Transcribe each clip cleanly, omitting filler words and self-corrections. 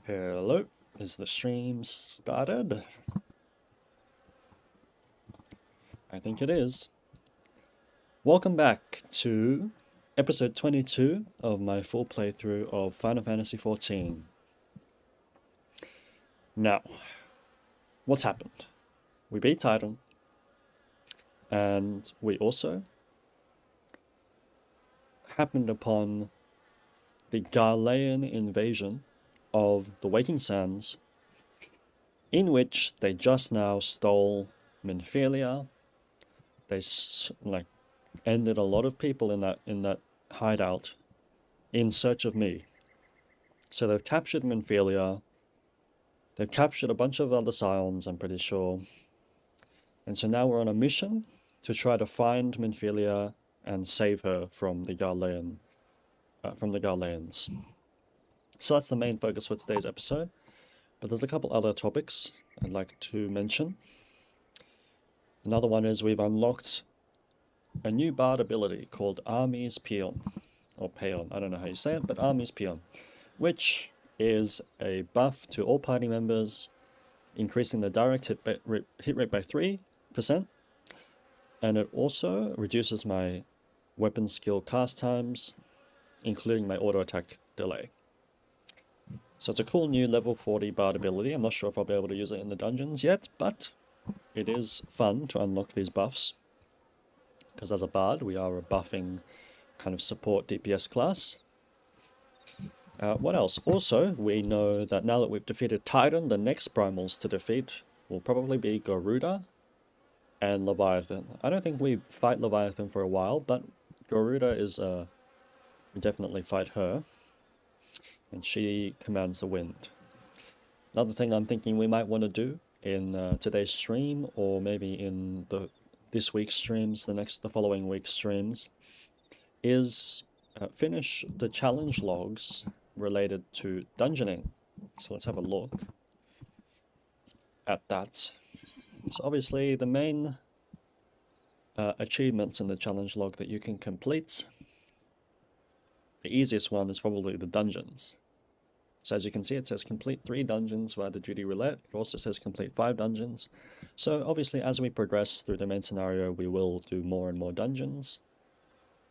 Hello, is the stream started? I think it is. Welcome back to episode 22 of my full playthrough of Final Fantasy XIV. Now, what's happened? We beat Titan, and we also happened upon the Garlean invasion of the Waking Sands, in which they just now stole Minfilia. They ended a lot of people in that hideout in search of me. So they've captured Minfilia. They've captured a bunch of other Scions, I'm pretty sure. And so now we're on a mission to try to find Minfilia and save her from the Garleans. So that's the main focus for today's episode. But there's a couple other topics I'd like to mention. Another one is we've unlocked a new bard ability called Army's Peon. Or Peon, I don't know how you say it, but Army's Peon. Which is a buff to all party members, increasing the direct hit rate by 3%. And it also reduces my weapon skill cast times, including my auto attack delay. So it's a cool new level 40 bard ability. I'm not sure if I'll be able to use it in the dungeons yet, but it is fun to unlock these buffs. Because as a bard, we are a buffing kind of support DPS class. What else? Also, we know that now that we've defeated Titan, the next primals to defeat will probably be Garuda and Leviathan. I don't think we fight Leviathan for a while, but Garuda is, we definitely fight her. And she commands the wind. Another thing I'm thinking we might want to do in today's stream, or maybe in this week's streams, the following week's streams, is finish the challenge logs related to dungeoning. So let's have a look at that. So obviously the main achievements in the challenge log that you can complete, the easiest one is probably the dungeons. So as you can see, it says complete 3 dungeons via the duty roulette. It also says complete 5 dungeons. So obviously as we progress through the main scenario, we will do more and more dungeons.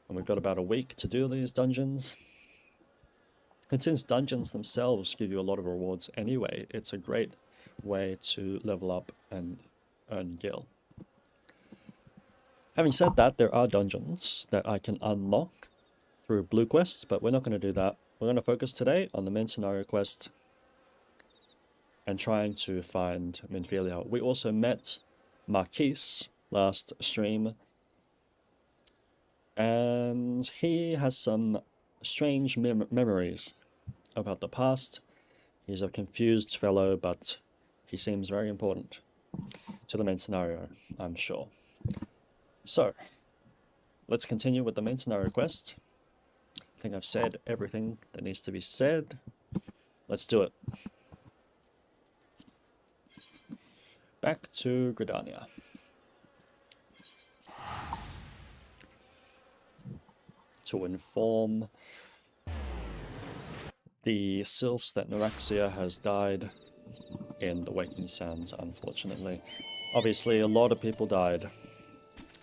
And we've got about a week to do these dungeons. And since dungeons themselves give you a lot of rewards anyway, it's a great way to level up and earn gil. Having said that, there are dungeons that I can unlock through blue quests, but we're not going to do that. We're going to focus today on the main scenario quest and trying to find Minfilia. We also met Marquise last stream, and he has some strange memories about the past. He's a confused fellow, but he seems very important to the main scenario, I'm sure. So, let's continue with the main scenario quest. I think I've said everything that needs to be said. Let's do it. Back to Gridania. To inform the sylphs that Neuraxia has died in the Waking Sands, unfortunately. Obviously, a lot of people died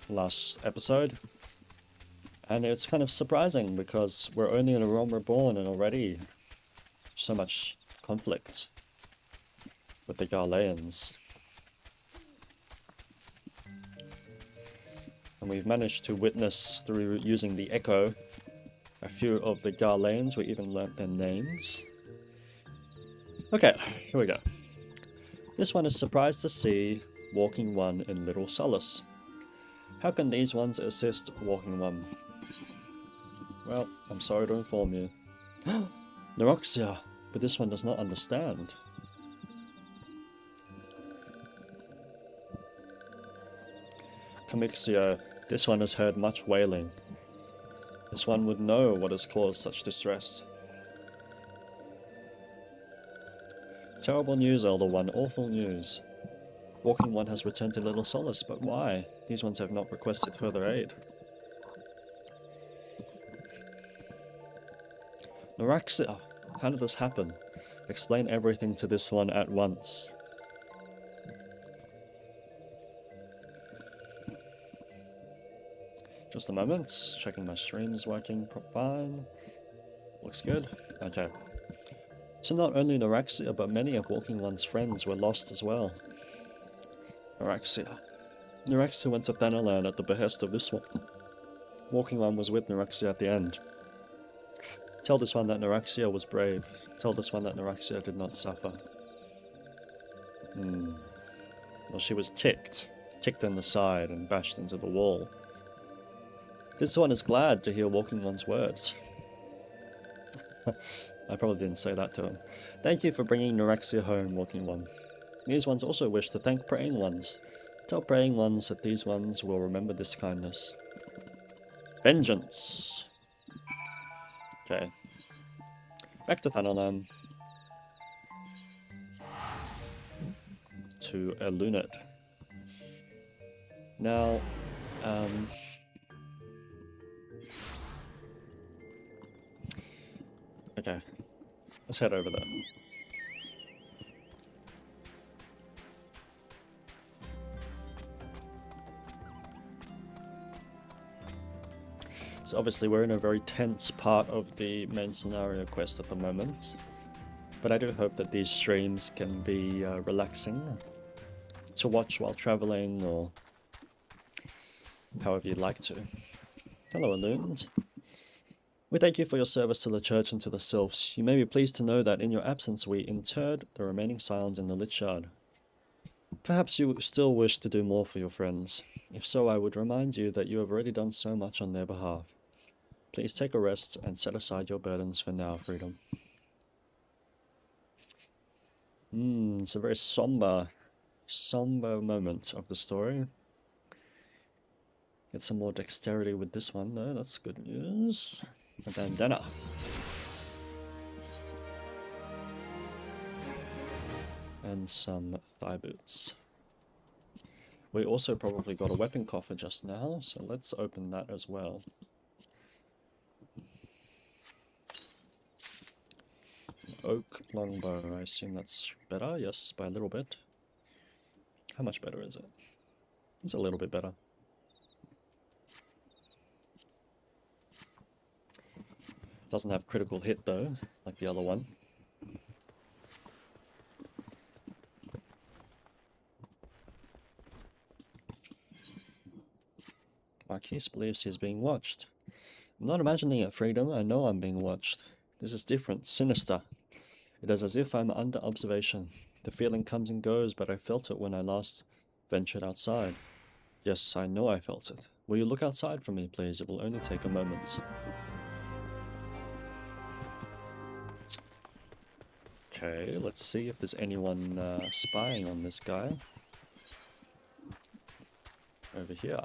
last episode. And it's kind of surprising because we're only in a realm reborn and already so much conflict with the Garleans. And we've managed to witness through using the echo a few of the Garleans. We even learnt their names. Okay, here we go. This one is surprised to see Walking One in Little Solace. How can these ones assist Walking One? Well, I'm sorry to inform you. Neuraxia, but this one does not understand. Comixio, this one has heard much wailing. This one would know what has caused such distress. Terrible news, Elder One, awful news. Walking One has returned to Little Solace, but why? These ones have not requested further aid. Neuraxia, how did this happen? Explain everything to this one at once. Just a moment, checking my stream's working fine. Looks good. Okay. So not only Neuraxia, but many of Walking One's friends were lost as well. Neuraxia. Neuraxia went to Thanalan at the behest of this one. Walking One was with Neuraxia at the end. Tell this one that Neuraxia was brave. Tell this one that Neuraxia did not suffer. Well, she was kicked in the side and bashed into the wall. This one is glad to hear Walking One's words. I probably didn't say that to him. Thank you for bringing Neuraxia home, Walking One. These ones also wish to thank Praying Ones. Tell Praying Ones that these ones will remember this kindness. Vengeance! Okay. Back to Thanalan. To Elunet. Now, okay, let's head over there. So obviously we're in a very tense part of the main scenario quest at the moment, but I do hope that these streams can be relaxing to watch while traveling or however you'd like to. Hello, Illumined. We thank you for your service to the church and to the sylphs. You may be pleased to know that in your absence we interred the remaining scions in the lit shard. Perhaps you still wish to do more for your friends. If so, I would remind you that you have already done so much on their behalf. Please take a rest and set aside your burdens for now, Freedom. It's a very somber moment of the story. Get some more dexterity with this one though, that's good news. A bandana. And some thigh boots. We also probably got a weapon coffer just now, so let's open that as well. Oak longbow, I assume that's better, yes, by a little bit. How much better is it? It's a little bit better. Doesn't have critical hit though, like the other one. Marquise believes he's being watched. I'm not imagining it, Freedom. I know I'm being watched. This is different, sinister. It is as if I'm under observation. The feeling comes and goes, but I felt it when I last ventured outside. Yes, I know I felt it. Will you look outside for me, please? It will only take a moment. Okay, let's see if there's anyone spying on this guy. Over here.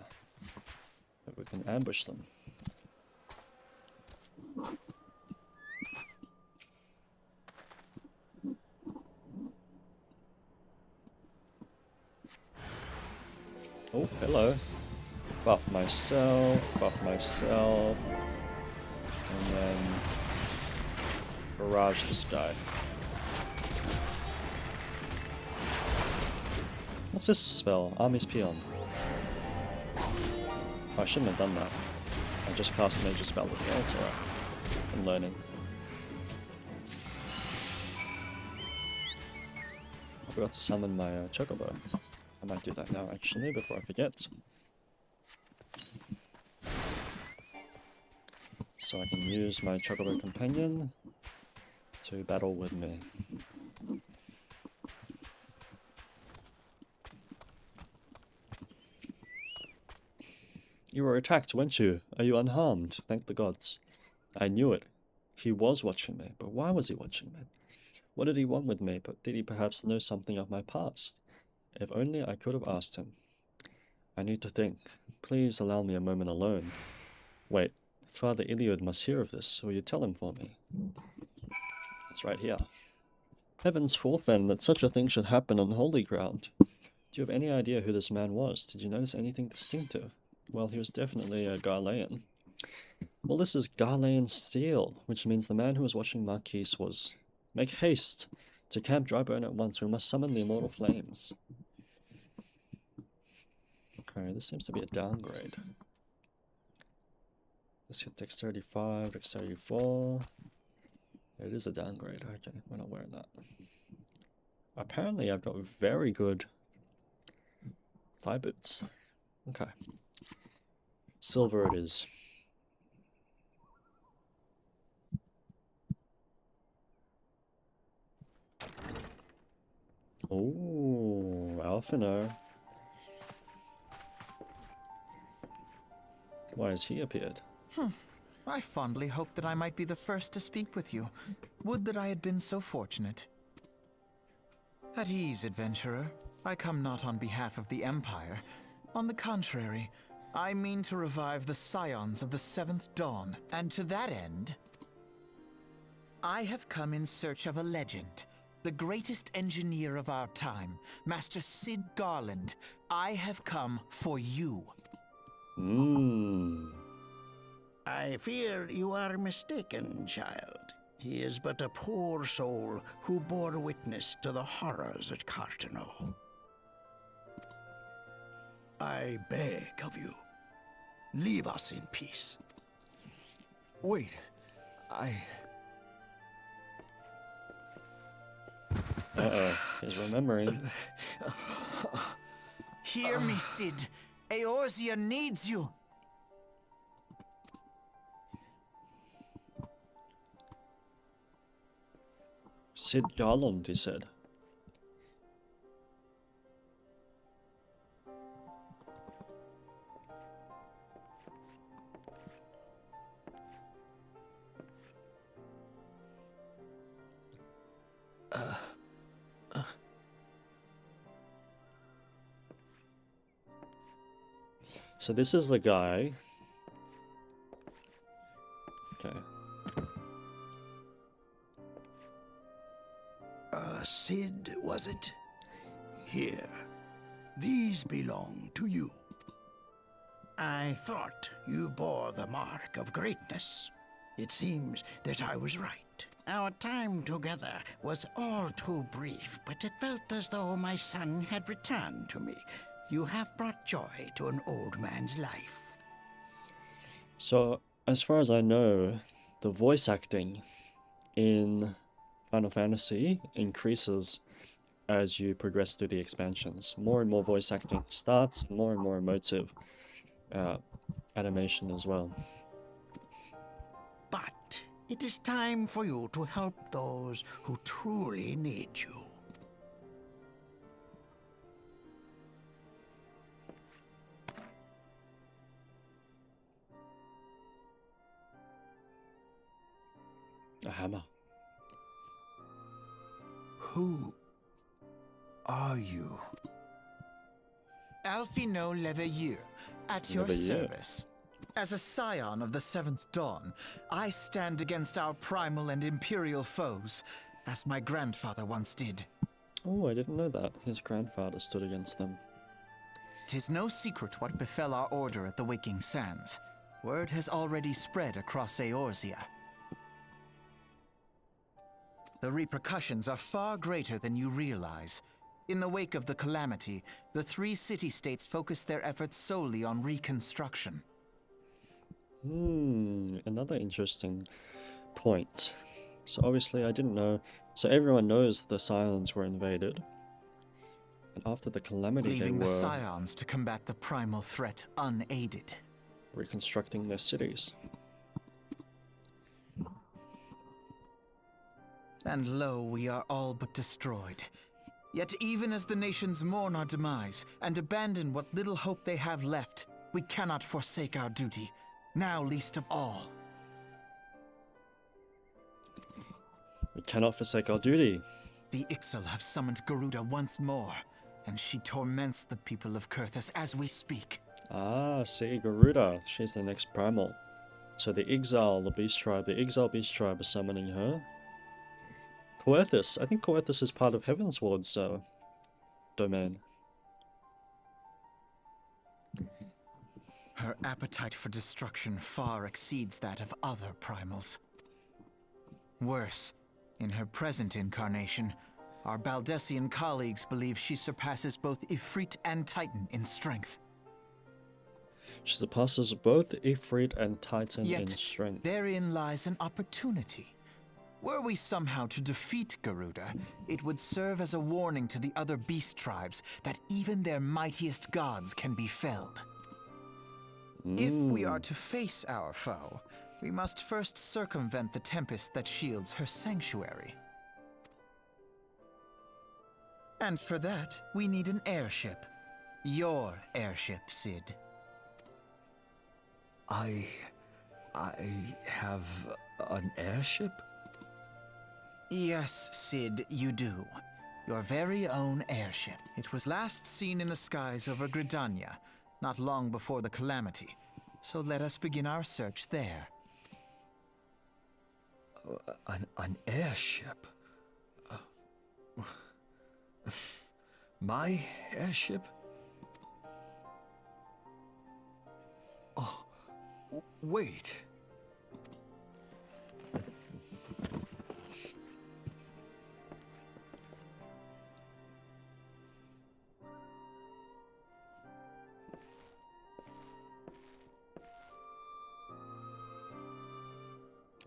Maybe we can ambush them. Oh, hello. Buff myself, and then barrage this guy. What's this spell? Army's Peon. Oh, I shouldn't have done that. I just cast a major spell with it. That's alright. I'm learning. I forgot to summon my chocobo. I might do that now actually, before I forget. So I can use my chocobo companion to battle with me. You were attacked, weren't you? Are you unharmed? Thank the gods. I knew it. He was watching me, but why was he watching me? What did he want with me? But did he perhaps know something of my past? If only I could have asked him. I need to think. Please allow me a moment alone. Wait, Father Iliud must hear of this. Will you tell him for me? It's right here. Heavens forfend that such a thing should happen on holy ground. Do you have any idea who this man was? Did you notice anything distinctive? Well, he was definitely a Garlean. Well, this is Garlean steel, which means the man who was watching Marquise was Make haste! To Camp Drybone at once, we must summon the immortal flames. Okay, this seems to be a downgrade. Let's get Dexterity 5, Dexterity 4. It is a downgrade. Okay, we're not wearing that. Apparently I've got very good thigh boots. Okay. Silver it is. Oh, Alphino. Why has he appeared? I fondly hoped that I might be the first to speak with you. Would that I had been so fortunate. At ease, adventurer. I come not on behalf of the Empire. On the contrary, I mean to revive the scions of the Seventh Dawn. And to that end, I have come in search of a legend. The greatest engineer of our time, Master Cid Garland. I have come for you. I fear you are mistaken, child. He is but a poor soul who bore witness to the horrors at Cartano. I beg of you, leave us in peace. Wait, Uh-oh, he's remembering. Hear me, Cid. Eorzea needs you. Cid Garland, he said. So this is the guy. Okay. Cid, was it? Here. These belong to you. I thought you bore the mark of greatness. It seems that I was right. Our time together was all too brief, but it felt as though my son had returned to me. You have brought joy to an old man's life. So, as far as I know, the voice acting in Final Fantasy increases as you progress through the expansions. More and more voice acting starts, more and more emotive animation as well. But it is time for you to help those who truly need you. A hammer. Who are you? Alphino Leveilleur, at your service. As a scion of the Seventh Dawn, I stand against our primal and imperial foes, as my grandfather once did. Oh, I didn't know that. His grandfather stood against them. 'Tis no secret what befell our order at the Waking Sands. Word has already spread across Eorzea. The repercussions are far greater than you realize. In the wake of the calamity, the three city-states focused their efforts solely on reconstruction. Another interesting point. So obviously I didn't know. So everyone knows the Scions were invaded. And after the calamity leaving they the were Scions to combat the primal threat unaided. reconstructing their cities. And lo, we are all but destroyed. Yet even as the nations mourn our demise and abandon what little hope they have left, we cannot forsake our duty, now least of all. We cannot forsake our duty. The Ixal have summoned Garuda once more, and she torments the people of Coerthas as we speak. Ah, see, Garuda. She's the next primal. So the Ixal, the Ixal beast tribe is summoning her. Coerthas. I think Coerthas is part of Heavensward's domain. Her appetite for destruction far exceeds that of other primals. Worse, In her present incarnation, our Baldessian colleagues believe she surpasses both Ifrit and Titan in strength. She surpasses both Ifrit and Titan in Yet, strength. therein lies an opportunity. Were we somehow to defeat Garuda, it would serve as a warning to the other beast tribes that even their mightiest gods can be felled. If we are to face our foe, we must first circumvent the tempest that shields her sanctuary. And for that, we need an airship. Your airship, Cid. I have an airship? Yes, Cid, you do. Your very own airship. It was last seen in the skies over Gridania, not long before the calamity. So let us begin our search there. An airship? My airship? Oh, wait.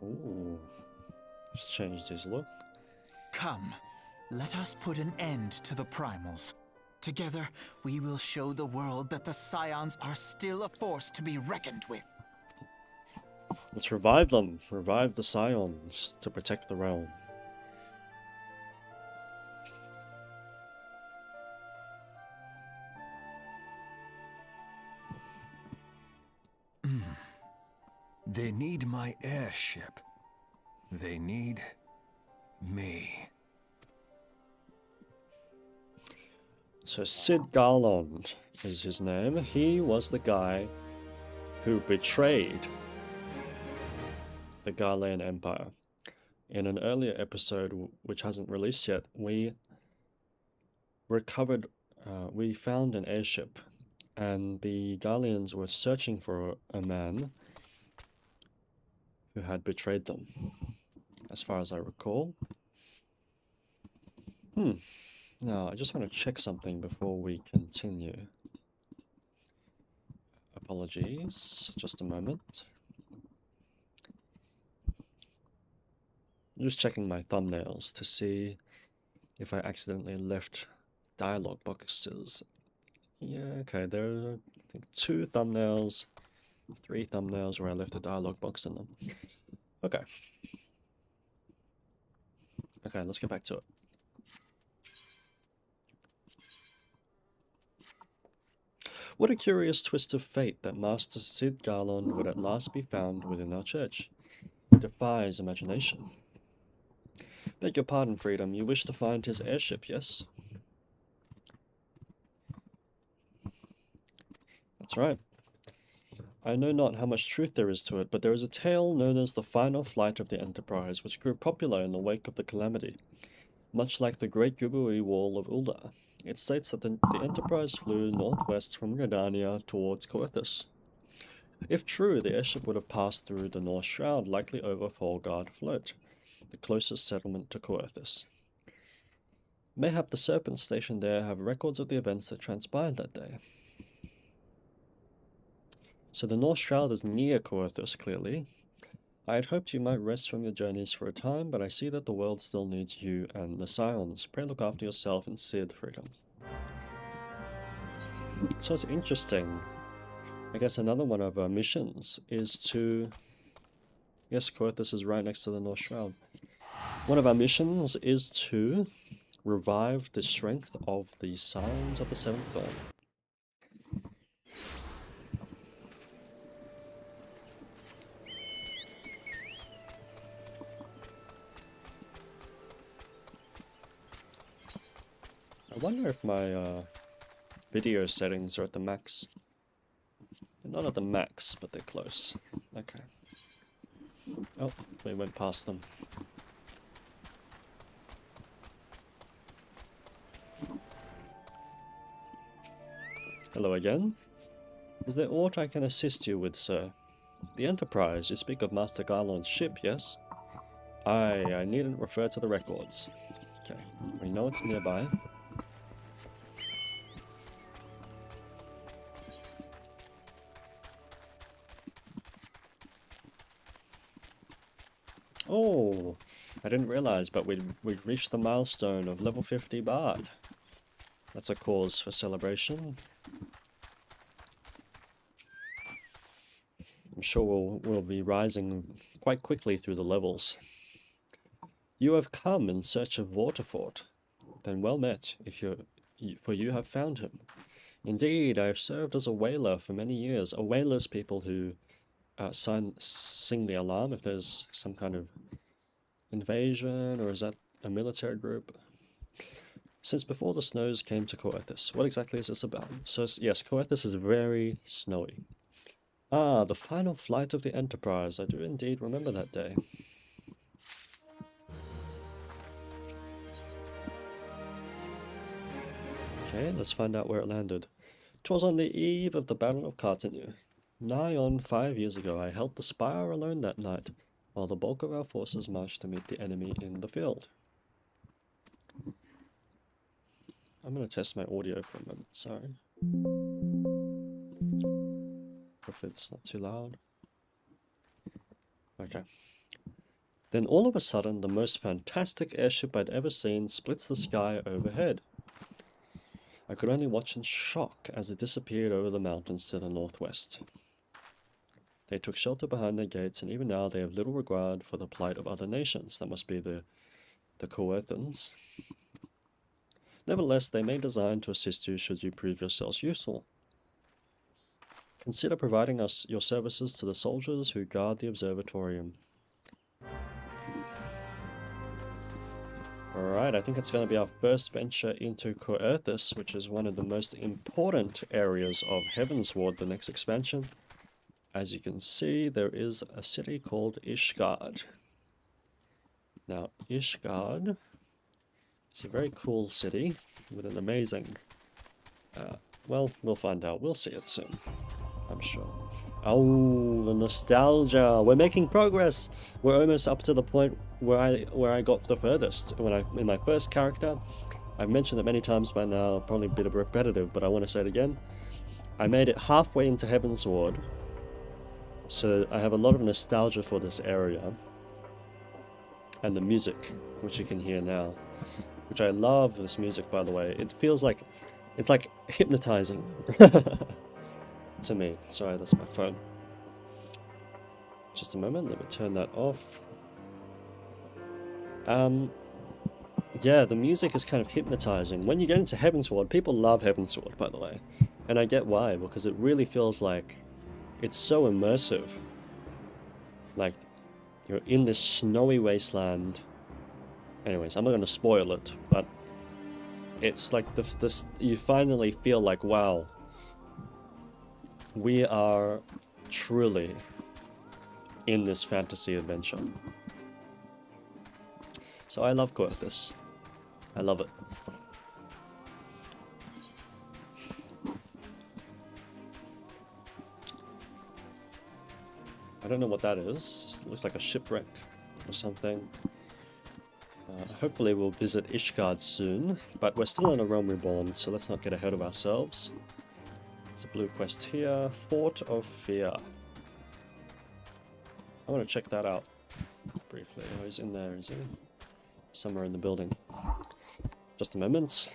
Ooh. Just changed his look. Come, let us put an end to the primals. Together, we will show the world that the Scions are still a force to be reckoned with. Let's revive them. Revive the Scions to protect the realm. They need my airship. They need me. So Cid Garland is his name. He was the guy who betrayed the Garlean Empire. In an earlier episode, which hasn't released yet, we found an airship, and the Garleans were searching for a man who had betrayed them, as far as I recall. Now, I just want to check something before we continue. Apologies, just a moment. I'm just checking my thumbnails to see if I accidentally left dialogue boxes. Yeah, okay, there are, I think, 2 thumbnails, 3 thumbnails where I left a dialogue box in them. Okay. Okay, let's get back to it. What a curious twist of fate that Master Cid Garland would at last be found within our church. It defies imagination. Beg your pardon, Freedom, you wish to find his airship, yes? That's right. I know not how much truth there is to it, but there is a tale known as the final flight of the Enterprise, which grew popular in the wake of the calamity. Much like the Great Gubui Wall of Uldar, it states that the Enterprise flew northwest from Gridania towards Coerthas. If true, the airship would have passed through the North Shroud, likely over Folgard Float, the closest settlement to Coerthas. Mayhap the Serpents stationed there have records of the events that transpired that day. So the North Shroud is near Coerthas, clearly. I had hoped you might rest from your journeys for a time, but I see that the world still needs you and the Scions. Pray look after yourself and Cid, Freedom. So it's interesting. I guess another one of our missions is to... Yes, Coerthas is right next to the North Shroud. One of our missions is to revive the strength of the Scions of the Seventh Dawn. I wonder if my video settings are at the max. They're not at the max, but they're close. Okay. Oh, we went past them. Hello again. Is there aught I can assist you with, sir? The Enterprise, you speak of Master Garland's ship, yes? I needn't refer to the records. Okay, we know it's nearby. Oh, I didn't realize, but we've reached the milestone of level 50 Bard. That's a cause for celebration. I'm sure we'll be rising quite quickly through the levels. You have come in search of Waterfort. Then well met, for you have found him. Indeed, I have served as a whaler for many years. A whaler's people who sing the alarm if there's some kind of invasion, or is that a military group? Since before the snows came to Coerthas. What exactly is this about? So yes, Coerthas is very snowy. Ah, the final flight of the Enterprise. I do indeed remember that day. Okay, let's find out where it landed. 'Twas on the eve of the Battle of Cartanu. Nigh on 5 years ago, I held the spire alone that night, while the bulk of our forces marched to meet the enemy in the field. I'm going to test my audio for a moment, sorry. Hopefully it's not too loud. Okay. Then all of a sudden, the most fantastic airship I'd ever seen splits the sky overhead. I could only watch in shock as it disappeared over the mountains to the northwest. They took shelter behind their gates, and even now they have little regard for the plight of other nations. That must be the Coerthans. Nevertheless, they may design to assist you should you prove yourselves useful. Consider providing us your services to the soldiers who guard the observatorium. Alright, I think it's going to be our first venture into Coerthas, which is one of the most important areas of Heavensward, the next expansion. As you can see, there is a city called Ishgard. Now, Ishgard is a very cool city with an amazing... well, we'll find out. We'll see it soon, I'm sure. Oh, the nostalgia! We're making progress! We're almost up to the point where I got the furthest. In my first character, I've mentioned it many times by now, probably a bit repetitive, but I want to say it again. I made it halfway into Heavensward, so I have a lot of nostalgia for this area. And the music, which you can hear now. Which I love this music, by the way. It feels like, it's like hypnotizing. To me. Sorry, that's my phone. Just a moment, let me turn that off. Yeah, the music is kind of hypnotizing. When you get into Heavensward, people love Heavensward, by the way. And I get why, because it really feels like it's so immersive. Like, you're in this snowy wasteland. Anyways, I'm not going to spoil it, but it's like this. You finally feel like, wow, we are truly in this fantasy adventure. So I love Coerthas. I love it. I don't know what that is. It looks like a shipwreck or something. Hopefully we'll visit Ishgard soon, but we're still in a realm reborn, so let's not get ahead of ourselves. There's a blue quest here, Fort of Fear. I want to check that out briefly. Oh, he's in there, is he? Somewhere in the building. Just a moment.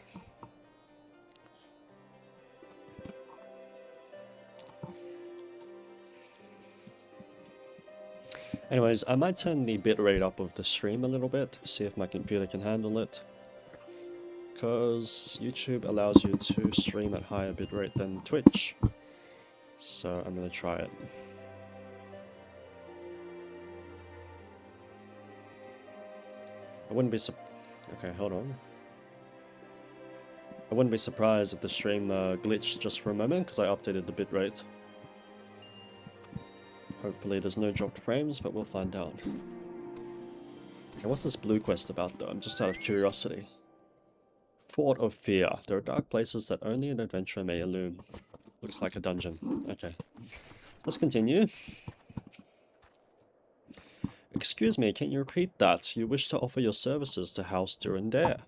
Anyways, I might turn the bitrate up of the stream a little bit, see if my computer can handle it. Because YouTube allows you to stream at higher bitrate than Twitch. So I'm going to try it. I wouldn't be okay, hold on. I wouldn't be surprised if the stream glitched just for a moment, because I updated the bitrate. Hopefully there's no dropped frames, but we'll find out. Okay, what's this blue quest about though? I'm just out of curiosity. Fort of Fear. There are dark places that only an adventurer may illume. Looks like a dungeon. Okay. Let's continue. Excuse me, can you repeat that? You wish to offer your services to House Durandare.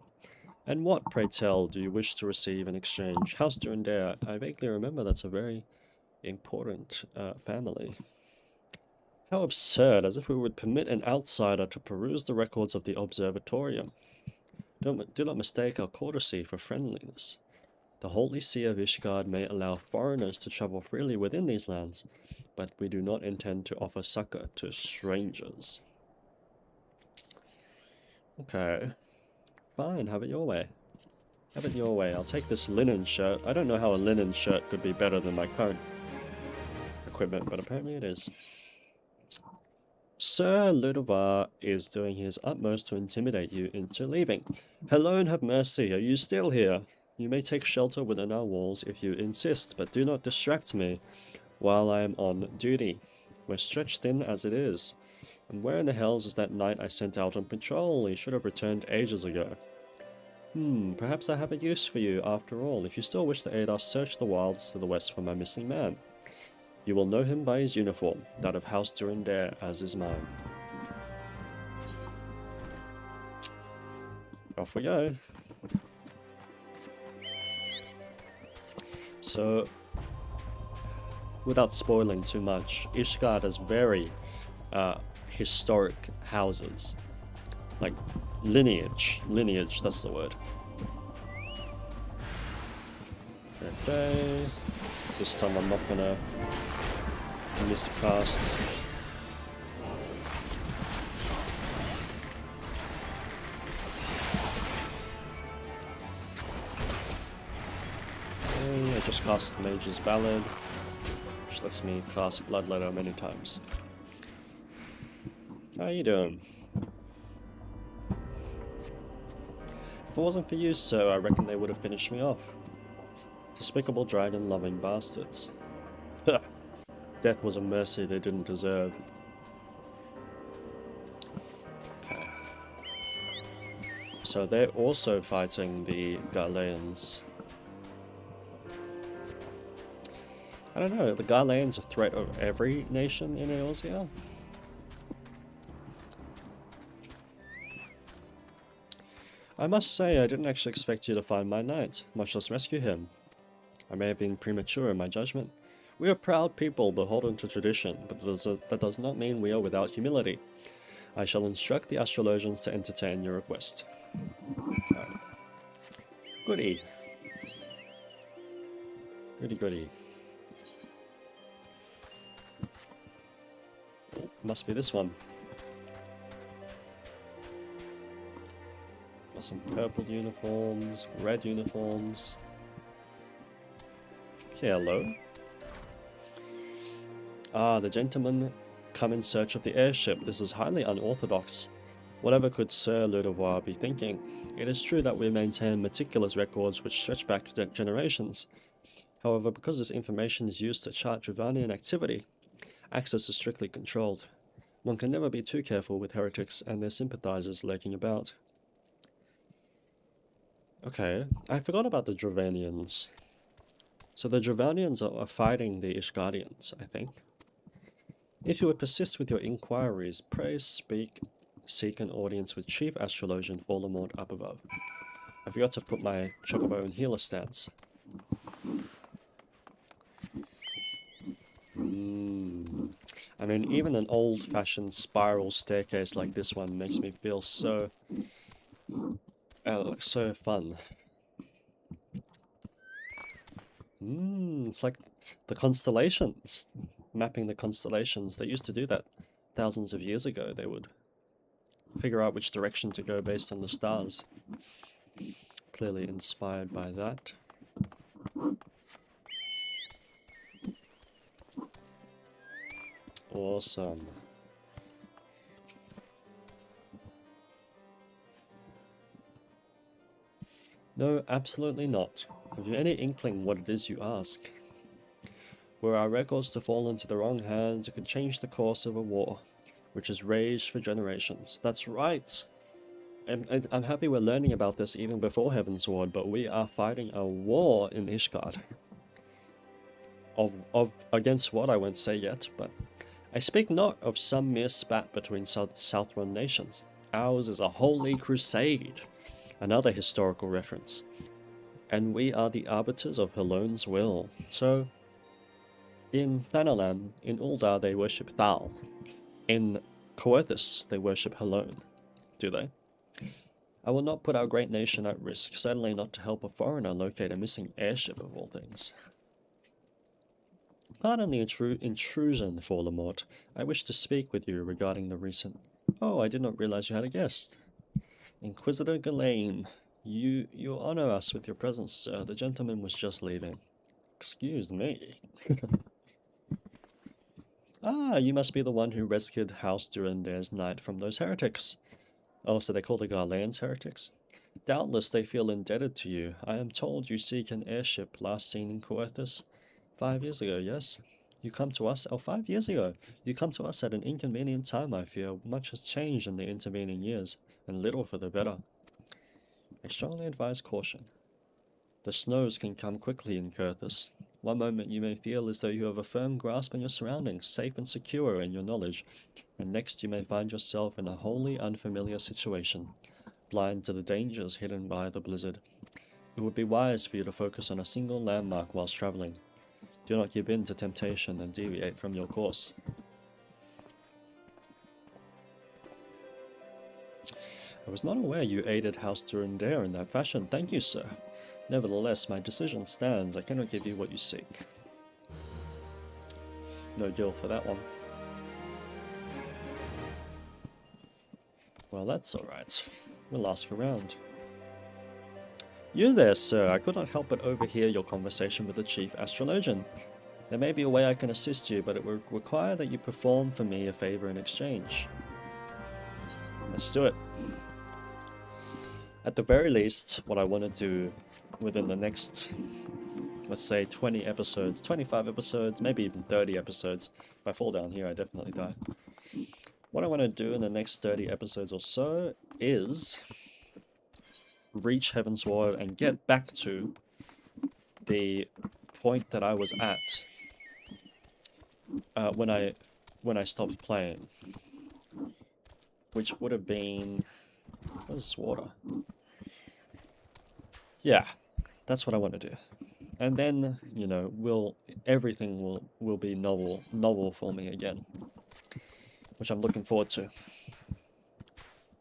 And what, pray tell, do you wish to receive in exchange? House Durandare, I vaguely remember that's a very important family. How absurd, as if we would permit an outsider to peruse the records of the observatorium. Do not mistake our courtesy for friendliness. The Holy See of Ishgard may allow foreigners to travel freely within these lands, but we do not intend to offer succor to strangers. Okay. Fine, have it your way. Have it your way. I'll take this linen shirt. I don't know how a linen shirt could be better than my current equipment, but apparently it is. Sir Ludovar is doing his utmost to intimidate you into leaving. Hello and have mercy, are you still here? You may take shelter within our walls if you insist, but do not distract me while I am on duty. We're stretched thin as it is. And where in the hells is that knight I sent out on patrol? He should have returned ages ago. Perhaps I have a use for you after all. If you still wish to aid us, search the wilds to the west for my missing man. You will know him by his uniform, that of House Durandare, as is mine. Off we go. So, without spoiling too much, Ishgard has very historic houses. Like, lineage, that's the word. Okay, this time I'm not gonna miscast. Okay, I just cast Mage's Ballad, which lets me cast Bloodletter many times. How you doing? If it wasn't for you, sir, I reckon they would have finished me off. Despicable dragon-loving bastards. Death was a mercy they didn't deserve. Okay. So they're also fighting the Garleans. I don't know, the Garleans a threat of every nation in Eorzea? I must say, I didn't actually expect you to find my knight, much less rescue him. I may have been premature in my judgment. We are proud people beholden to tradition, but that does not mean we are without humility. I shall instruct the astrologians to entertain your request. Goody. Goody. Oh, must be this one. Got some purple uniforms, red uniforms. Hello. Ah, the gentlemen come in search of the airship. This is highly unorthodox. Whatever could Sir Ludovar be thinking? It is true that we maintain meticulous records which stretch back generations. However, because this information is used to chart Dravanian activity, access is strictly controlled. One can never be too careful with heretics and their sympathizers lurking about. Okay, I forgot about the Dravanians. So the Dravanians are fighting the Ishgardians, I think. If you would persist with your inquiries, pray seek an audience with Chief Astrologian Voldemort up above. I forgot to put my Chocobo in healer stance. I mean, even an old-fashioned spiral staircase like this one makes me feel so... so fun. It's like the constellations. Mapping the constellations. They used to do that thousands of years ago. They would figure out which direction to go based on the stars. Clearly inspired by that. Awesome. No, absolutely not. Have you any inkling what it is you ask? Were our records to fall into the wrong hands, it could change the course of a war, which has raged for generations. That's right! I'm happy we're learning about this even before Heavensward, but we are fighting a war in Ishgard. Against what, I won't say yet, but I speak not of some mere spat between Southron nations. Ours is a holy crusade, another historical reference. And we are the arbiters of Helone's will. So, in Thanalan, in Uldar they worship Thal. In Coerthas they worship Helone. Do they? I will not put our great nation at risk, certainly not to help a foreigner locate a missing airship of all things. Pardon the intrusion, Forlamort. I wish to speak with you regarding the recent... Oh, I did not realize you had a guest. Inquisitor Ghislaine, you honor us with your presence, sir. The gentleman was just leaving. Excuse me. Ah, you must be the one who rescued House Durandair's knight from those heretics. Oh, so they call the Garleans heretics? Doubtless they feel indebted to you. I am told you seek an airship last seen in Coerthas 5 years ago, yes? You come to us... Oh, 5 years ago! You come to us at an inconvenient time, I fear. Much has changed in the intervening years, and little for the better. I strongly advise caution. The snows can come quickly in Coerthas. One moment you may feel as though you have a firm grasp on your surroundings, safe and secure in your knowledge, and next you may find yourself in a wholly unfamiliar situation, blind to the dangers hidden by the blizzard. It would be wise for you to focus on a single landmark whilst traveling. Do not give in to temptation and deviate from your course. I was not aware you aided House Durandair in that fashion. Thank you, sir. Nevertheless, my decision stands. I cannot give you what you seek. No deal for that one. Well, that's alright. We'll ask around. You there, sir. I could not help but overhear your conversation with the chief astrologian. There may be a way I can assist you, but it would require that you perform for me a favor in exchange. Let's do it. At the very least, what I want to do within the next, let's say 20 episodes, 25 episodes, maybe even 30 episodes. If I fall down here, I definitely die. What I want to do in the next 30 episodes or so is reach Heavensward and get back to the point that I was at when I stopped playing, which would have been... Where's this water? Yeah, that's what I want to do. And then, you know, everything will be novel for me again, which I'm looking forward to.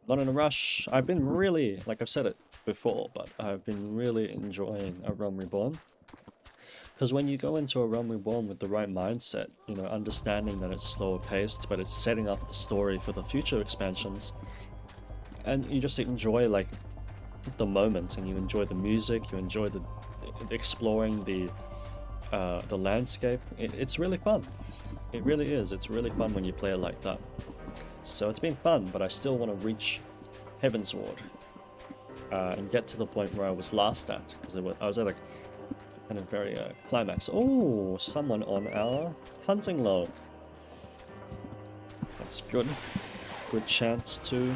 Not in a rush. I've been really, like I've said it before, but I've been really enjoying A Realm Reborn. Because when you go into A Realm Reborn with the right mindset, you know, understanding that it's slower paced, but it's setting up the story for the future expansions, and you just enjoy, like, the moment, and you enjoy the music, you enjoy the exploring the landscape. It's really fun. It really is. It's really fun when you play it like that. So it's been fun, but I still want to reach Heavensward and get to the point where I was last at, because I was at a kind of very climax. Oh, someone on our hunting log. That's good. Good chance to...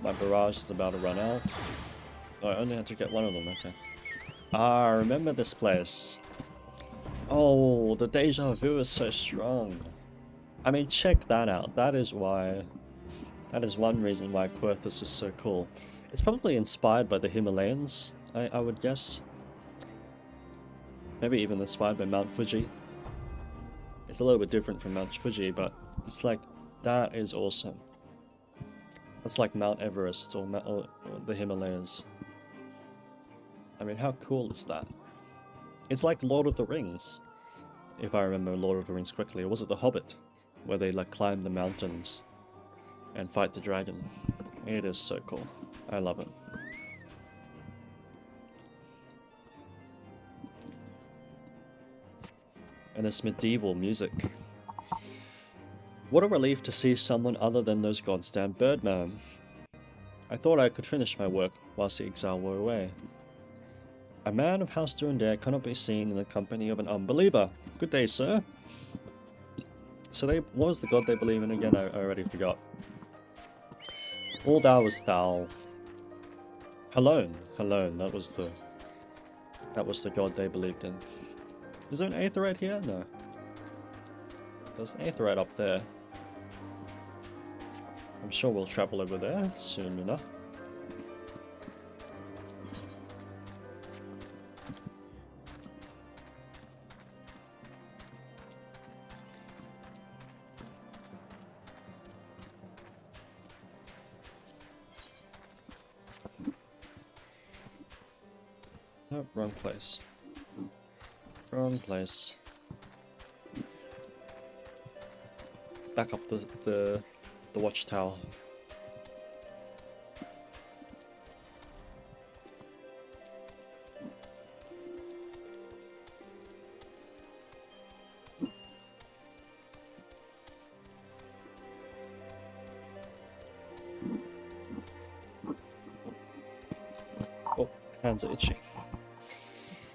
My barrage is about to run out. Oh, I only had to get one of them, okay. Ah, I remember this place. Oh, the deja vu is so strong. I mean, check that out. That is one reason why Coerthas is so cool. It's probably inspired by the Himalayas, I would guess. Maybe even inspired by Mount Fuji. It's a little bit different from Mount Fuji, but it's like, that is awesome. That's like Mount Everest or the Himalayas. I mean, how cool is that? It's like Lord of the Rings, if I remember Lord of the Rings correctly. Or was it The Hobbit, where they like climb the mountains and fight the dragon? It is so cool. I love it. And it's medieval music. What a relief to see someone other than those goddamn birdmen. I thought I could finish my work whilst the exile were away. A man of House Durandair cannot be seen in the company of an unbeliever. Good day, sir. So what was the god they believe in again? I already forgot. Uldar was Thal. Helone. Helone. That was the god they believed in. Is there an aetheryte here? No. There's an aetheryte up there. I'm sure we'll travel over there soon enough. Nope, wrong place. Wrong place. Back up the watchtower. Oh, hands are itchy.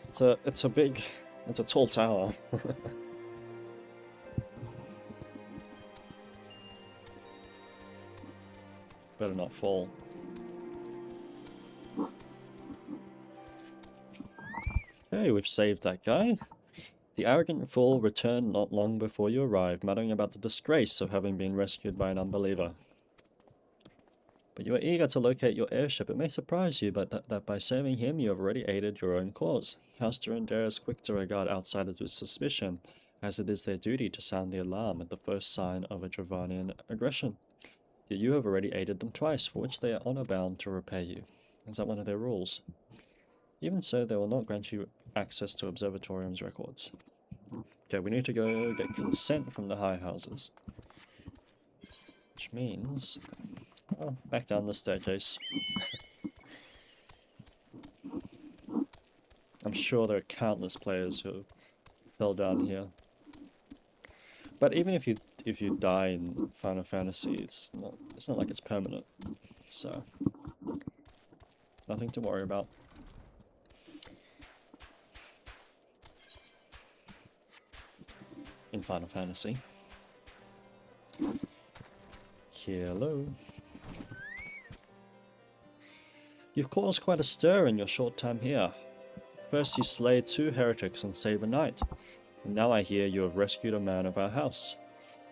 It's a tall tower. Better not fall. Okay, we've saved that guy. The arrogant fool returned not long before you arrived, muttering about the disgrace of having been rescued by an unbeliever. But you are eager to locate your airship. It may surprise you, but that by saving him, you have already aided your own cause. House Durandare is quick to regard outsiders with suspicion, as it is their duty to sound the alarm at the first sign of a Dravanian aggression. Yet you have already aided them twice, for which they are honor-bound to repay you. Is that one of their rules? Even so, they will not grant you access to Observatorium's records. Okay, we need to go get consent from the high houses. Which means... oh, back down the staircase. I'm sure there are countless players who fell down here. But even if you die in Final Fantasy, it's not like it's permanent. So nothing to worry about. In Final Fantasy. Hello. You've caused quite a stir in your short time here. First you slayed 2 heretics and saved a knight, and now I hear you have rescued a man of our house.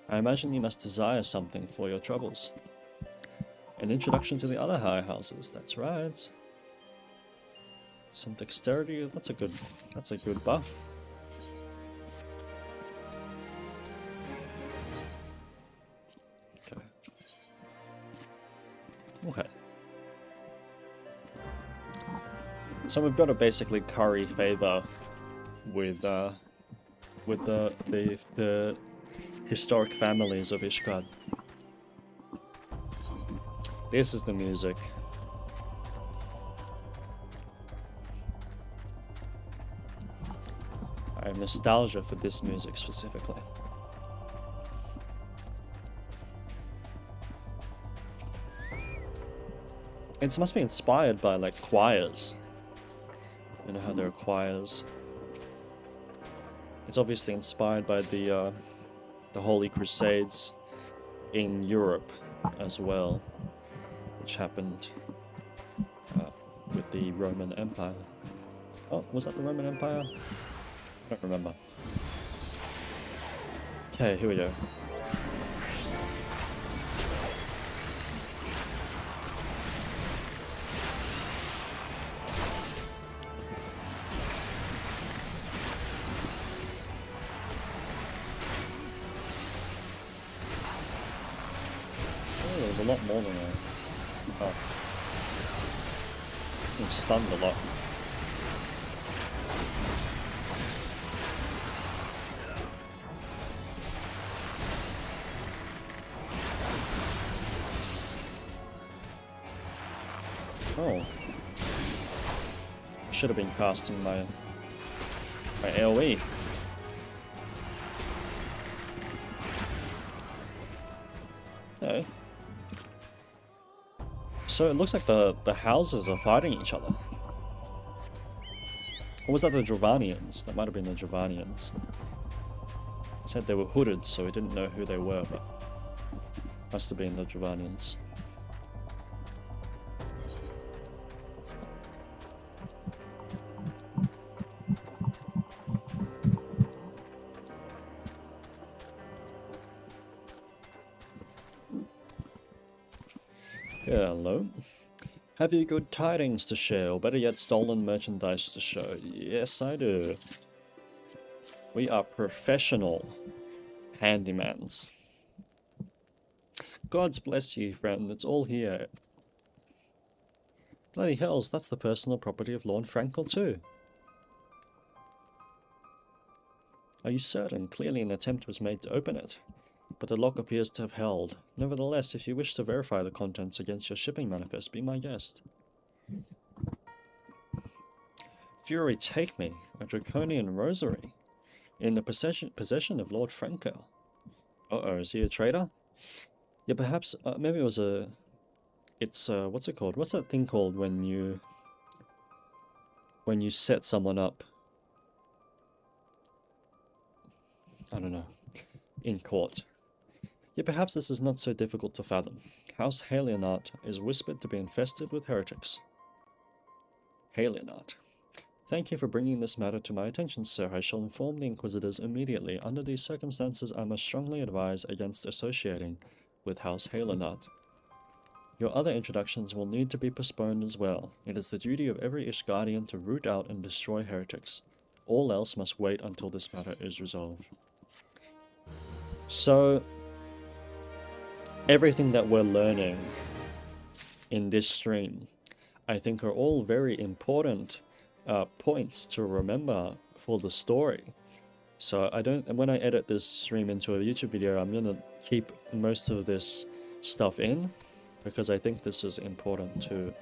I imagine you must desire something for your troubles. An introduction to the other high houses, that's right. Some dexterity, that's a good buff. Okay. Okay. So we've got to basically curry favor with the historic families of Ishgard. This is the music. I have nostalgia for this music specifically. It must be inspired by like choirs. You know how there are choirs. It's obviously inspired by the Holy Crusades in Europe as well, which happened with the Roman Empire. Oh, was that the Roman Empire? I don't remember. Okay, here we go. There's a lot more than that. Oh. I'm stunned a lot. Oh. I should have been casting my AoE. Okay. So it looks like the houses are fighting each other. Or was that the Dravanians? That might have been the Dravanians. It said they were hooded, so we didn't know who they were, but must have been the Dravanians. Hello. Have you good tidings to share, or better yet, stolen merchandise to show? Yes, I do. We are professional handymans. God's bless you, friend. It's all here. Bloody hells, that's the personal property of Lord Frankel too. Are you certain? Clearly an attempt was made to open it, but the lock appears to have held. Nevertheless, if you wish to verify the contents against your shipping manifest, be my guest. Fury take me, a draconian rosary, in the possession of Lord Frankel. Uh-oh, is he a traitor? Yeah, perhaps, maybe it was a... It's, what's it called? What's that thing called when you set someone up? I don't know. In court. Yet perhaps this is not so difficult to fathom. House Halionart is whispered to be infested with heretics. Halionart. Thank you for bringing this matter to my attention, sir. I shall inform the Inquisitors immediately. Under these circumstances, I must strongly advise against associating with House Halionart. Your other introductions will need to be postponed as well. It is the duty of every Ishgardian to root out and destroy heretics. All else must wait until this matter is resolved. So, everything that we're learning in this stream, I think are all very important points to remember for the story. So when I edit this stream into a YouTube video, I'm gonna keep most of this stuff in, because I think this is important to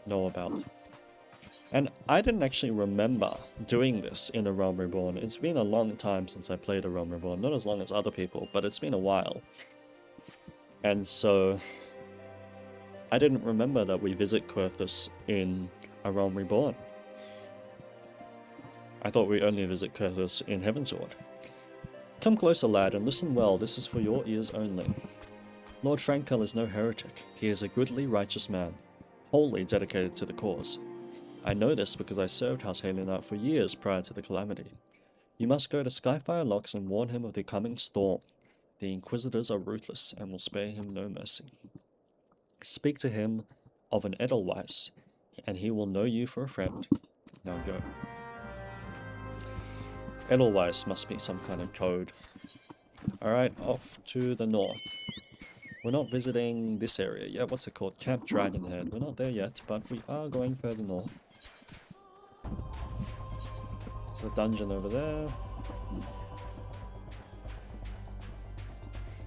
know about. And I didn't actually remember doing this in A Realm Reborn. It's been a long time since I played A Realm Reborn. Not as long as other people, but it's been a while. And so I didn't remember that we visit Coerthas in A Realm Reborn. I thought we only visit Coerthas in Heavensward. Come closer, lad, and listen well. This is for your ears only. Lord Frankel is no heretic. He is a goodly, righteous man, wholly dedicated to the cause. I know this because I served House Halionart for years prior to the calamity. You must go to Skyfire Locks and warn him of the coming storm. The Inquisitors are ruthless and will spare him no mercy. Speak to him of an Edelweiss, and he will know you for a friend. Now go. Edelweiss must be some kind of code. Alright, off to the north. We're not visiting this area yet. What's it called? Camp Dragonhead. We're not there yet, but we are going further north. There's a dungeon over there.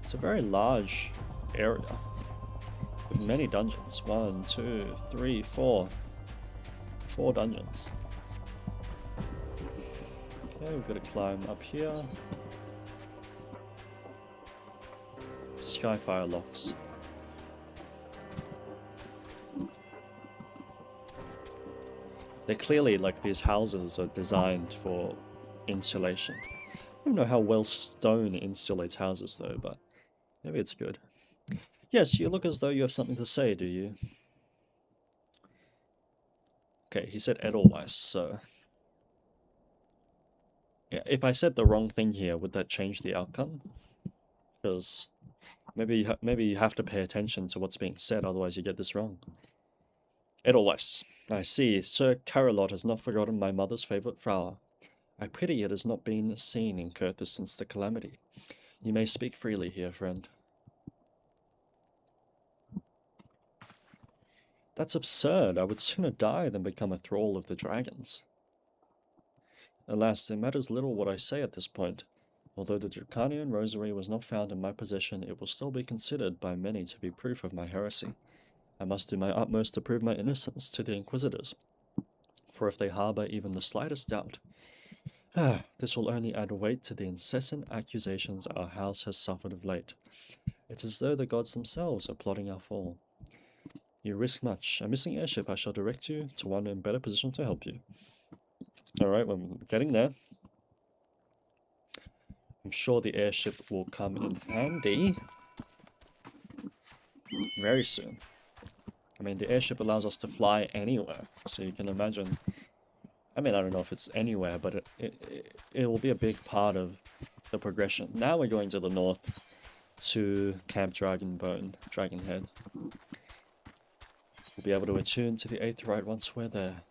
It's a very large area with many dungeons. 1, 2, 3, 4. 4 dungeons. Okay, we've got to climb up here. Skyfire Locks. They're clearly, like, these houses are designed for insulation. I don't know how well stone insulates houses though, but maybe it's good. Yes, you look as though you have something to say, do you? Okay, he said Edelweiss, so... Yeah, if I said the wrong thing here, would that change the outcome? Because... Maybe you have to pay attention to what's being said, otherwise you get this wrong. Edelweiss, I see. Sir Carolot has not forgotten my mother's favourite flower. I pity it has not been seen in Coerthas since the calamity. You may speak freely here, friend. That's absurd. I would sooner die than become a thrall of the dragons. Alas, it matters little what I say at this point. Although the Draconian Rosary was not found in my possession, it will still be considered by many to be proof of my heresy. I must do my utmost to prove my innocence to the Inquisitors, for if they harbour even the slightest doubt, this will only add weight to the incessant accusations our house has suffered of late. It's as though the gods themselves are plotting our fall. You risk much. A missing airship, I shall direct you to one in better position to help you. Alright, we're getting there. I'm sure the airship will come in handy very soon. I mean, the airship allows us to fly anywhere, so you can imagine. I mean, I don't know if it's anywhere, but it will be a big part of the progression. Now we're going to the north to Camp Dragonhead. We'll be able to attune to the Aetheryte once we're there.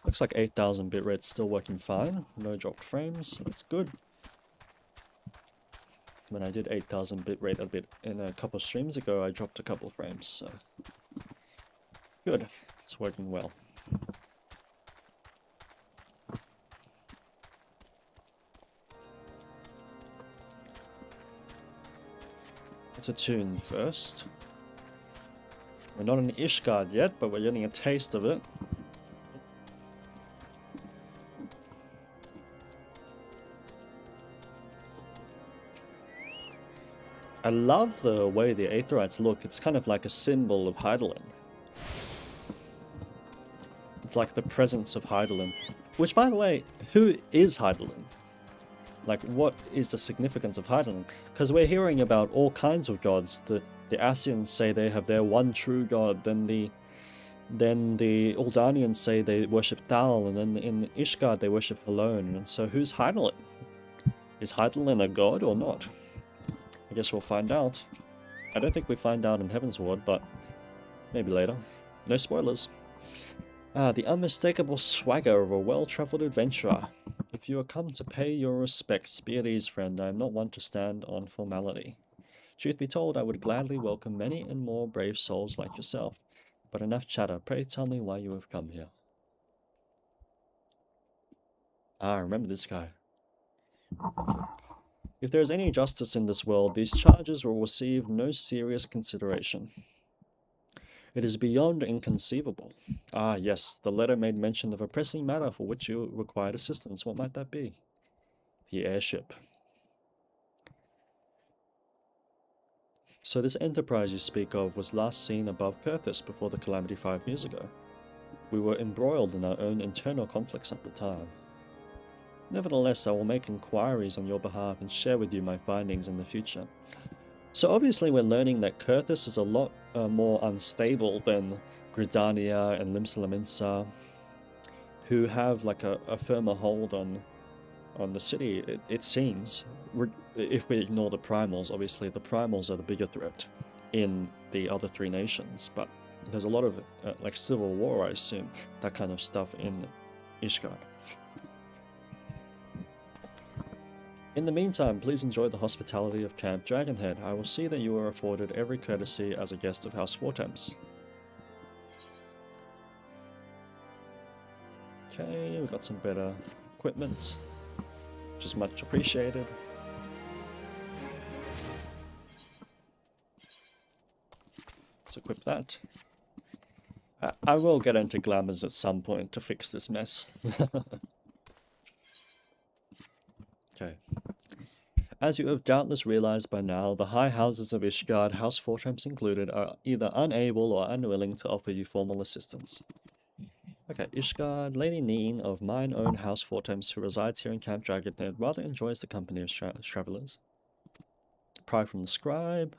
Looks like 8000 bitrate's still working fine. No dropped frames, so that's good. When I did 8000 bitrate a bit in a couple of streams ago, I dropped a couple of frames, so good. It's working well. Let's attune first. We're not in Ishgard yet, but we're getting a taste of it. I love the way the Aetherites look. It's kind of like a symbol of Hydaelyn. It's like the presence of Hydaelyn. Which, by the way, who is Hydaelyn? Like, what is the significance of Hydaelyn? Because we're hearing about all kinds of gods. The Ascians say they have their one true god, then the Uldanians say they worship Thal, and then in Ishgard they worship Helone. And so who's Hydaelyn? Is Hydaelyn a god or not? I guess we'll find out. I don't think we find out in Heavensward, but maybe later. No spoilers. The unmistakable swagger of a well-travelled adventurer. If you are come to pay your respects, be at ease, friend. I am not one to stand on formality. Truth be told, I would gladly welcome many and more brave souls like yourself. But enough chatter. Pray tell me why you have come here. Ah, remember this guy. If there is any justice in this world, these charges will receive no serious consideration. It is beyond inconceivable. Ah, yes, the letter made mention of a pressing matter for which you required assistance. What might that be? The airship. So this enterprise you speak of was last seen above Coerthas before the calamity 5 years ago. We were embroiled in our own internal conflicts at the time. Nevertheless, I will make inquiries on your behalf and share with you my findings in the future. So obviously we're learning that Coerthas is a lot more unstable than Gridania and Limsa, who have like a firmer hold on the city, it seems. If we ignore the primals, obviously the primals are the bigger threat in the other 3 nations, but there's a lot of like civil war, I assume, that kind of stuff in Ishgard. In the meantime, please enjoy the hospitality of Camp Dragonhead. I will see that you are afforded every courtesy as a guest of House Vortems. Okay, we've got some better equipment, which is much appreciated. Let's equip that. I will get into glamours at some point to fix this mess. Okay. As you have doubtless realized by now, the high houses of Ishgard, House Vortems included, are either unable or unwilling to offer you formal assistance. Okay, Ishgard, Lady Neen of mine own House Vortems, who resides here in Camp Dragonhead, rather enjoys the company of travelers. Pry from the scribe.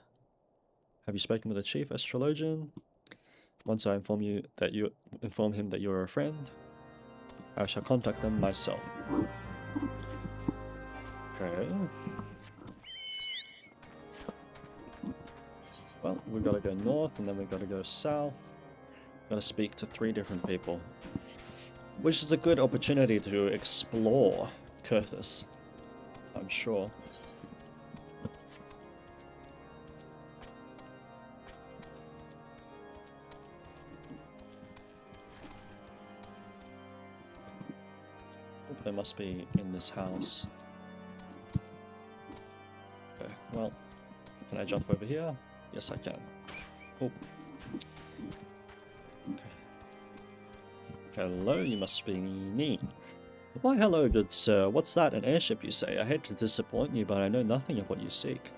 Have you spoken with the chief astrologian? Once I inform him that you are a friend, I shall contact them myself. Okay. Well, we've got to go north and then we've got to go south. Got to speak to 3 different people, which is a good opportunity to explore Coerthas, I'm sure. They must be in this house. Okay, well, can I jump over here? Yes, I can. Oh. Okay. Hello, you must be Neen. Why hello, good sir. What's that, an airship you say? I hate to disappoint you, but I know nothing of what you seek.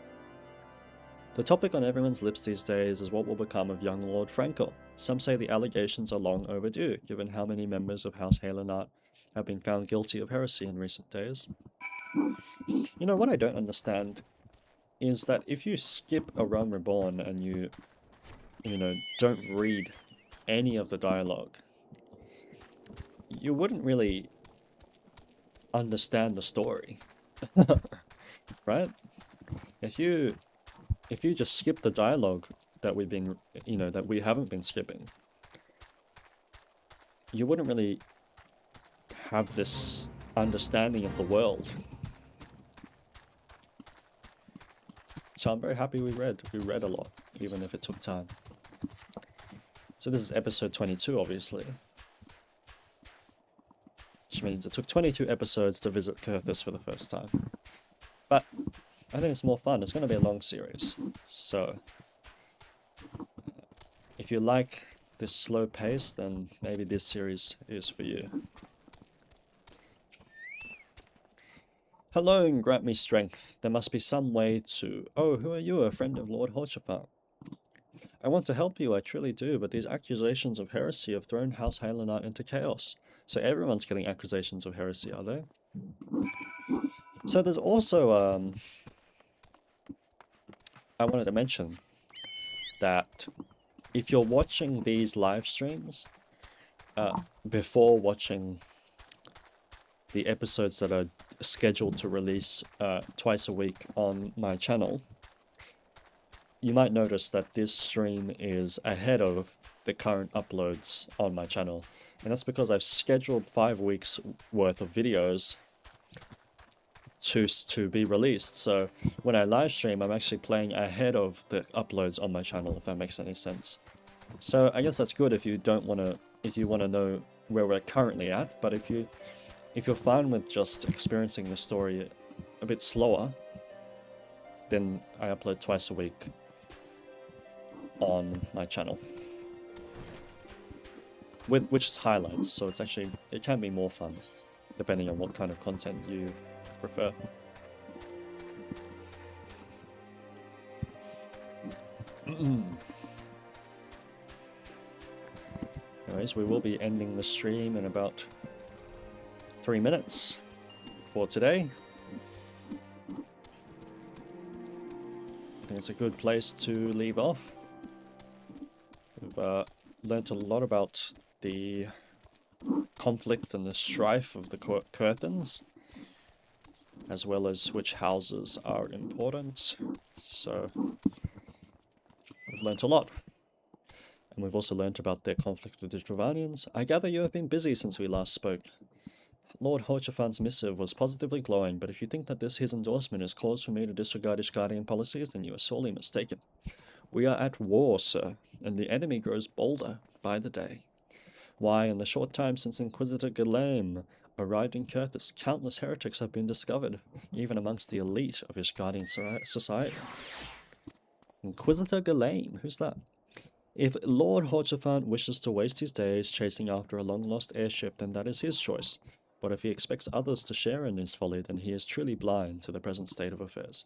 The topic on everyone's lips these days is what will become of young Lord Frankel. Some say the allegations are long overdue, given how many members of House Halenart have been found guilty of heresy in recent days. You know, what I don't understand is that if you skip A Realm Reborn and you know, don't read any of the dialogue, you wouldn't really understand the story. Right? If you just skip the dialogue that we've been, that we haven't been skipping, you wouldn't really have this understanding of the world. So I'm very happy we read. We read a lot, even if it took time. So this is episode 22, obviously. Which means it took 22 episodes to visit Coerthas for the first time. But I think it's more fun. It's going to be a long series. So if you like this slow pace, then maybe this series is for you. Hello and grant me strength. There must be some way to... Oh, who are you? A friend of Lord Horchafant. I want to help you, I truly do, but these accusations of heresy have thrown House Halenart into chaos. So everyone's getting accusations of heresy, are they? So there's also, I wanted to mention that if you're watching these live streams, before watching the episodes that are scheduled to release twice a week on my channel, you might notice that this stream is ahead of the current uploads on my channel. And that's because I've scheduled 5 weeks worth of videos to be released. So when I live stream, I'm actually playing ahead of the uploads on my channel, if that makes any sense. So I guess that's good if you don't want to, if you want to know where we're currently at. But if you're fine with just experiencing the story a bit slower, then I upload twice a week on my channel, which is highlights, so it's actually, it can be more fun depending on what kind of content you prefer. Anyways, we will be ending the stream in about 3 minutes for today. I think it's a good place to leave off. We've learnt a lot about the conflict and the strife of the Coerthans, as well as which houses are important. So we've learnt a lot. And we've also learnt about their conflict with the Dravanians. I gather you have been busy since we last spoke. Lord Horchafant's missive was positively glowing, but if you think that his endorsement is cause for me to disregard Ishgardian policies, then you are sorely mistaken. We are at war, sir, and the enemy grows bolder by the day. Why, in the short time since Inquisitor Galaim arrived in Coerthas, countless heretics have been discovered, even amongst the elite of Ishgardian society. Inquisitor Galaim? Who's that? If Lord Horchafant wishes to waste his days chasing after a long-lost airship, then that is his choice. But if he expects others to share in his folly, then he is truly blind to the present state of affairs.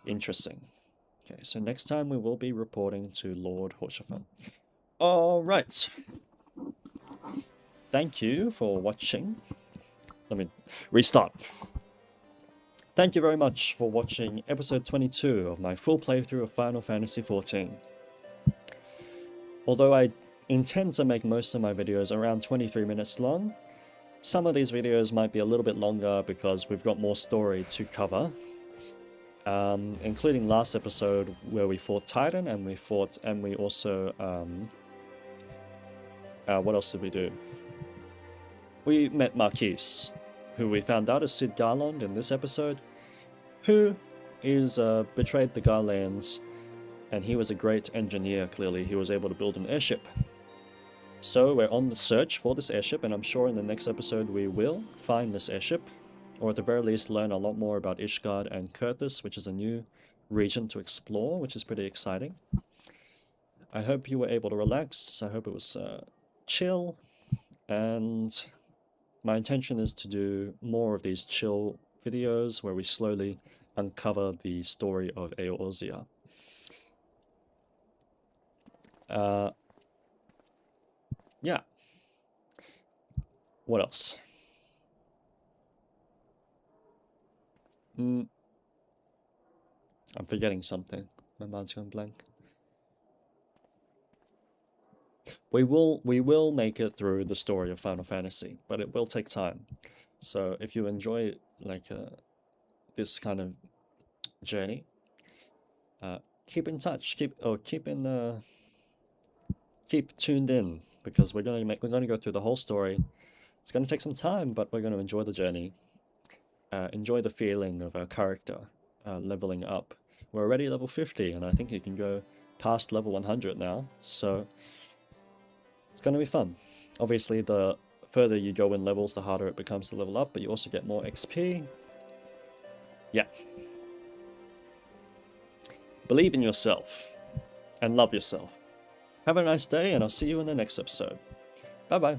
Interesting. Okay, so next time we will be reporting to Lord Horchafant. Alright. Thank you for watching. Let me restart. Thank you very much for watching episode 22 of my full playthrough of Final Fantasy XIV. Although I intend to make most of my videos around 23 minutes long, some of these videos might be a little bit longer because we've got more story to cover. Including last episode where we fought Titan, and we also, what else did we do? We met Marquise, who we found out is Sid Garland in this episode, who is, betrayed the Garlands, and he was a great engineer, clearly. He was able to build an airship. So we're on the search for this airship, and I'm sure in the next episode we will find this airship, or at the very least learn a lot more about Ishgard and Coerthas, which is a new region to explore, which is pretty exciting. I hope you were able to relax. I hope it was chill, and my intention is to do more of these chill videos where we slowly uncover the story of Eorzea. Yeah. What else? I'm forgetting something. My mind's going blank. We will make it through the story of Final Fantasy, but it will take time. So if you enjoy like this kind of journey, keep in touch, keep tuned in, because we're gonna go through the whole story. It's gonna take some time, but we're gonna enjoy the journey. Enjoy the feeling of our character leveling up. We're already level 50, and I think you can go past level 100 now, so it's gonna be fun. Obviously, the further you go in levels, the harder it becomes to level up, but you also get more XP. Yeah. Believe in yourself, and love yourself. Have a nice day, and I'll see you in the next episode. Bye-bye.